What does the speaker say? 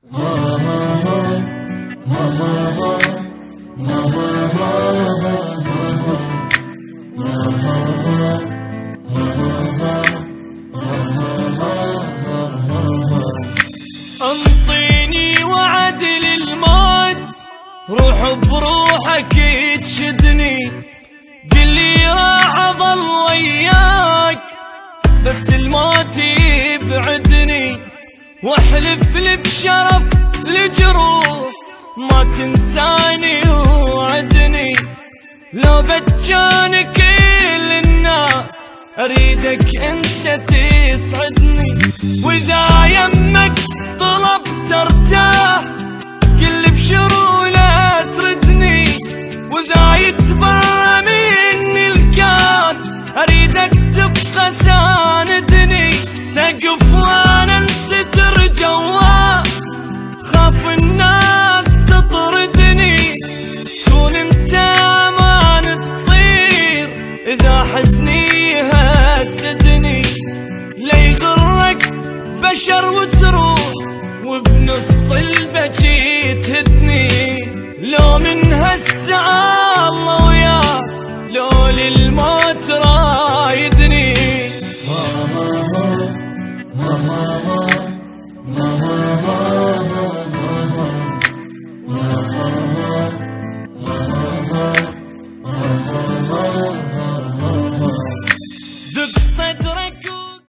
انطيني وعد للموت، روح بروحك تشدني، قلي راح اظل وياك بس الموت يبعدني، واحلف لي بشرف الجروح ما تنساني وعدني، لو بتجاني كل الناس اريدك انت تسعدني، واذا يمك طلبت ارتاح كل بشروله تردني، واذا يتبرى مني الكون اريدك تبقى ساندني، سقف وانا انستر جواه خاف الناس تطردني، كون انت امان تصير اذا حزني هددني، لا يغرك بشر وتروح وبنص البكي تهدني، لو من هالساعة